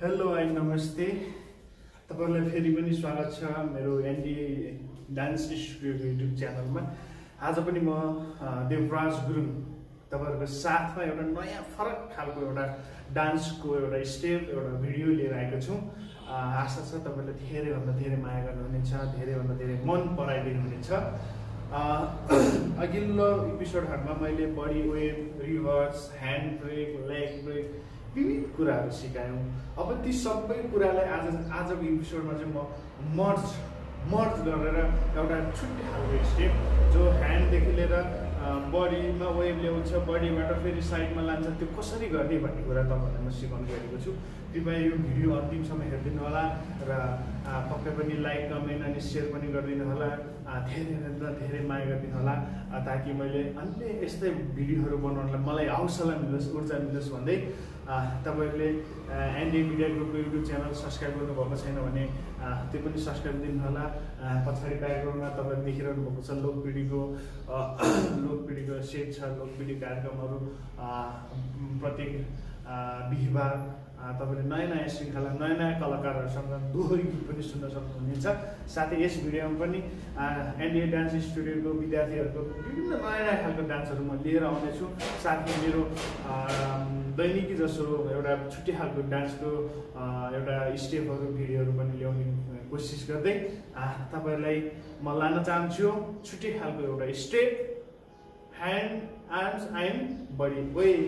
Hello and नमस्ते तपाईहरुलाई फेरि पनि स्वागत छ मेरो एनडीए डान्स स्टुडियोको युट्युब च्यानलमा। आज पनि म देवराज गुरुङ तपाईहरुको साथमा एउटा नयाँ फरक खालको एउटा डान्सको एउटा स्टेप एउटा भिडियो लिएर आएको छु। आशा छ तपाईहरुले धेरै भन्दा धेरै माया गर्नुहुनेछ, धेरै भन्दा धेरै मन पराइदिनुहुनेछ। अघिल्लो एपिसोडहरुमा मैले body wave, reverse, hand brake, leg break विविध कुराहरू सिकायौं। अब ती सबै कुरालाई आजको एपिसोडमा चाहिँ म मर्ज गरेर एउटा छुट्टै खालको स्टेप जो ह्यान्डदेखि लिएर बडीमा वेभ ल्याउँछ, बडीबाट फेरि साइडमा लान्छ, त्यो कसरी गर्ने भन्ने कुरा तपाईहरुलाई म सिकाउन गएको छु। कृपया यो भिडियो अन्तिमसम्म हेरिदिनु होला र पक्कै पनि लाइक, कमेन्ट अनि शेयर पनि गरिदिनु होला। धेरै माया गरिदिनु होला ताकि मैले अन्य यस्तै भिडियोहरू बनाउनलाई मलाई हौसला मिलोस्, ऊर्जा मिलोस् भन्दै तपाईहरुले एनडी मिडिया ग्रुपको युट्युब च्यानल सब्स्क्राइब गर्नुभएको छैन भने त्यो पनि सब्स्क्राइब दिनु होला। पछाडि ब्याकग्राउन्डमा तपाईहरु देखिरहनु भएको छ लोकपिडीको सेट छ। लोकपिडी कार्यक्रमहरू प्रत्येक बिहीबार तपाईले नयाँ श्रृङ्खला नयाँ कलाकारहरूसँग दोहोरी गीत पनि सुन्न सक्नुहुनेछ। साथै यस भिडियोमा पनि एनडीए डान्स स्टुडियोको विद्यार्थीहरूको विभिन्न नयाँ खालको डान्सहरू म लिएर आउनेछु। साथै मेरो दैनिकी जसो एउटा छुट्टै खालको डान्सको एउटा स्टेपहरू भिडियोहरू पनि ल्याउने कोसिस गर्दै तपाईहरुलाई म लान चाहन्छु छुट्टै खालको एउटा step hand arms and body wave.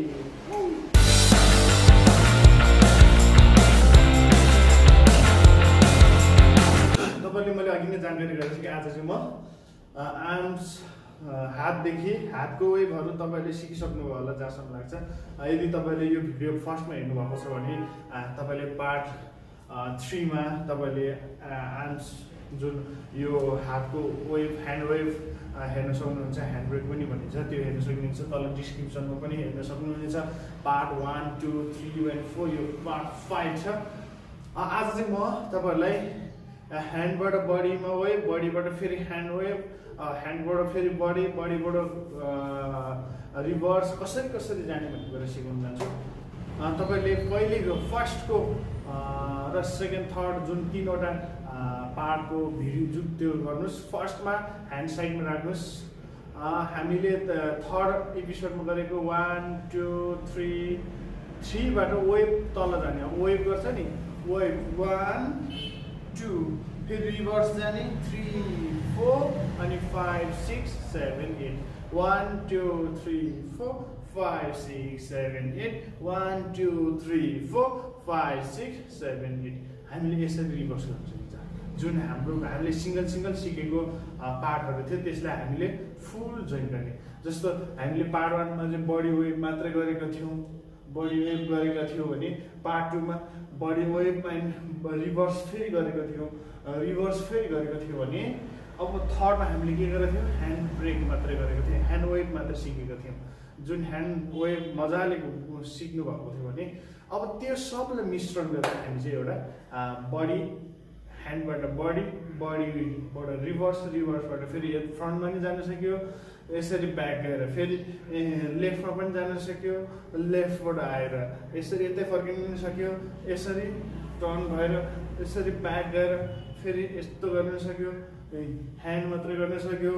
तपाईले मैले अघि नै जानकारी गरेको छु कि आज चाहिँ म आर्म्स हातको वेभहरू तपाईले सिकिसक्नुभयो होला जहाँसम्म लाग्छ। यदि तपाईले यो भिडियो फर्स्टमा हेर्नु भएको छ भने तपाईले पार्ट 3 मा तपाईले आर्म्स जुन यो हातको वेभ, ह्यान्ड वेभ हेर्न सक्नुहुन्छ। ह्यान्ड ब्रेक पनि भनिन्छ, त्यो हेर्न सक्नुहुन्छ। तल डिस्क्रिप्सनमा पनि हेर्न सक्नुहुनेछ। पार्ट 1, 2, 3 and 4 यो पार्ट 5 छ। आज चाहिँ म तपाईहरुलाई ह्यान्डबाट बडीमा वेभ, बडीबाट फेरि ह्यान्ड वेभ, ह्यान्डबाट फेरि बडी, बडीबाट रिभर्स कसरी जाने भन्ने कुरा सिकाउन जान्छु। तपाईले पहिलेको फर्स्टको र सेकेन्ड थर्ड जुन तीनवटा पार्टको भिडियो जुन त्यो गर्नुस्। फर्स्टमा ह्यान्ड साइडमा राख्नुस्। हामीले थर्ड एपिसोडमा गरेको 1, 2, 3 बाट वेभ तल जाने। अब वेभ गर्छ नि, वेभ 1, 2 फेरि रिभर्स जाने 3, 4 अनि 5, 6, 7, 8 1, 2, 3, 4 5, 6, 7, 8 1, 2, 3, 4 5, 6, 7, 8 हामीले यसरी रिभर्स गर्न सकिन्छ। जुन हामीले सिंगल सिकेको पार्टहरू थियो त्यसलाई हामीले फुल जोइन गर्ने। जस्तो हामीले पार्ट 1 मा चाहिँ बडी वेभ मात्रै गरेको थियौं, बडी वेभ गरेका थियौं भने पार्ट 2 मा बडी वेभ एन्ड रिभर्स फेरि गरेको थियौं, रिभर्स फेरि गरेको थियो भने अब थर्डमा हामीले के गरेको थियौं, ह्यान्ड ब्रेक मात्रै गरेको थियौं, ह्यान्ड वेभ मात्रै सिकेको थियौं। जुन ह्यान्ड वेभ मजाले सिक्नु भएको थियो भने अब त्यो सबलाई मिश्रण गरेर हामी चाहिँ एउटा बडी, ह्यान्डबाट बडी, बडीबाट रिभर्स, रिभर्सबाट फेरि फ्रन्टमा पनि जान सक्यो, यसरी ब्याक गएर फेरि लेफ्टमा पनि जान सक्यो, लेफ्टबाट आएर यसरी यतै फर्किन पनि सक्यो, यसरी टर्न भएर यसरी ब्याक गएर फेरि यस्तो गर्न सक्यो, ह्यान्ड मात्रै गर्न सक्यो।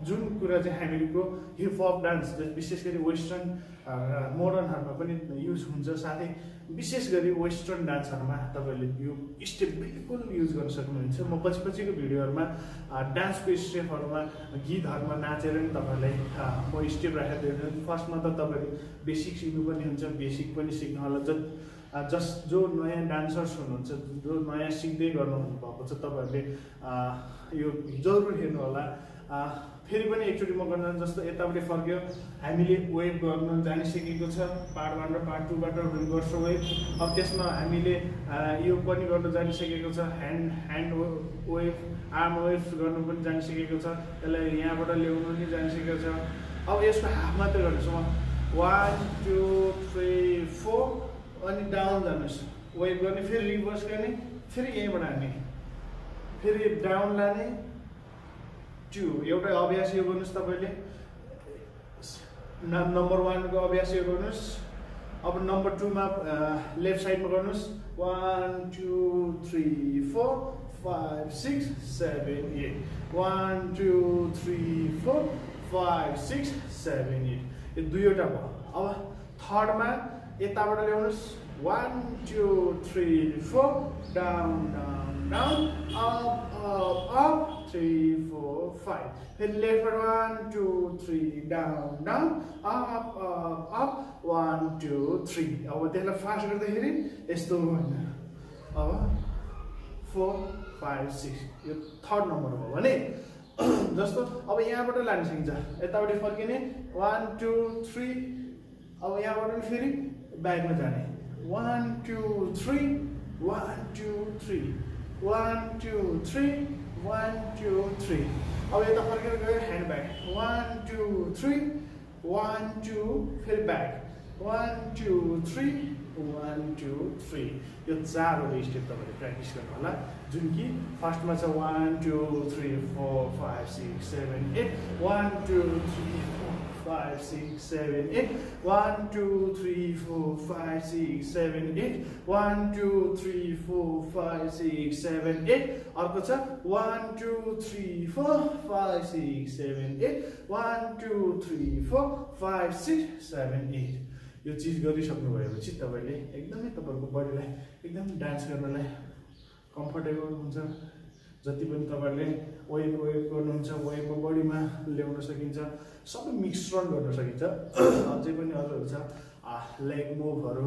जुन कुरा चाहिँ हामीको हिप हप डान्स विशेष गरी वेस्टर्न मोडर्नहरुमा पनि युज हुन्छ। साथै विशेष गरी वेस्टर्न डान्सहरुमा तपाईले यो स्टेप बिल्कुल युज गर्न सक्नुहुन्छ। म पछिको भिडियोहरुमा डान्सको स्टेपहरुमा गीतहरुमा नाचेर नि तपाईलाई म स्टेप राखेर दिन्छु। फर्स्टमा त तपाईले बेसिक सिक्नुपर्ने हुन्छ, बेसिक पनि सिक्नु होला। जो नयाँ डान्सर्स हुनुहुन्छ, जो नयाँ सिक्दै गर्नु भएको छ, तपाईहरुले यो जरुर हेर्नु होला। फेरि पनि एकचोटि म गर्न जस्तो यतापट्टि फर्क्यो, हामीले वेभ गर्न जानिसकेको छ पार्ट 1 र पार्ट 2 बाट रिभर्स वेभ। अब त्यसमा हामीले यो पनि गर्न जानिसकेको छ, ह्यान्ड वेभ, आर्म वेभ गर्नु पनि जानिसकेको छ, त्यसलाई यहाँबाट ल्याउनु पनि जानिसकेको छ। अब यसको हाफ मात्रै गर्नुस्। 1, 2, 3, 4 अनि डाउन जानुस्, वेभ गर्ने, फेरि रिभर्स गर्ने, फेरि यहीँबाट हान्ने, फेरि डाउन लाने 2 एउटा अभ्यास यो गर्नुस्। तपाईले नम्बर 1 को अभ्यास यो गर्नुस्। अब नम्बर 2 मा लेफ्ट साइडमा गर्नुस् 1 2 3 4 5 6 7 8 1 2 3 4 5 6 7 8 यो दुईवटा भयो अब थर्ड मा यताबाट ल्याउनुस् 1 2 3 4 डाउन डाउन डाउन up 3 4 5 फेरि लेफ्टबाट 1 2 3 डाउन डाउन up 1 2 3 अब त्यसलाई फास्ट गर्दाखेरि यस्तो होइन अब 4 5 6 यो थर्ड नम्बर हो भने जस्तो अब यहाँबाट लान सकिन्छ यताबाट फर्किने 1 2 3 अब यहाँबाट फेरि ब्याकमा जाने 1 2 3 1 2 3 1 2 3 1 2 3 अब यता फर्केर गयो ह्यान्ड ब्याक 1 2 3 1 2 फेरि ब्याक 1 2 3 1 2 3 यो चारवटा स्टेप तपाईँले प्र्याक्टिस गर्नु होला जुन कि फर्स्टमा छ 1 2 3 4 5 6 7 8 1 2 3 4 5 6 7 8 1 2 3 4 5 6 7 8 1 2 3 4 5 6 7 8 अर्को छ 1 2 3 4 5 6 7 8 1 2 3 4 5 6 7 8 यो चिज गरिसक्नु भएपछि तपाईँले एकदमै तपाईँको बडीलाई एकदम डान्स गर्नलाई कम्फर्टेबल हुन्छ जति पनि तपाईँले वेट गर्नुहुन्छ वेटको बडीमा ल्याउन सकिन्छ सबै मिश्रण गर्न सकिन्छ अझै पनि अरूहरू छ लेग मुभहरू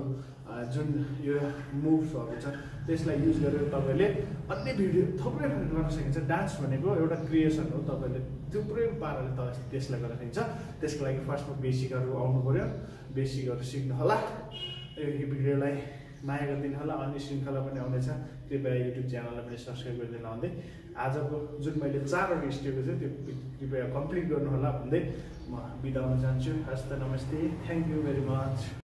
जुन यो मुभ्सहरू छ त्यसलाई युज गरेर तपाईँले अन्य भिडियो थुप्रै गर्न सकिन्छ डान्स भनेको एउटा क्रिएसन हो तपाईँले थुप्रै पाराले त्यसलाई गर्न सकिन्छ त्यसको लागि फर्स्टमा बेसिकहरू आउनु पर्यो बेसिकहरू सिक्नु होला यो भिडियोलाई माया गरिदिनु होला अन्य श्रृङ्खला पनि आउनेछ कृपया युट्युब च्यानललाई पनि सब्सक्राइब गरिदिनु भन्दै आजको जुन मैले 4वटा स्टेपको थियो त्यो कृपया कम्प्लिट गर्नु होला भन्दै म बिदा हुन चाहन्छु हस्त नमस्ते थ्याङ्क यू भेरी मच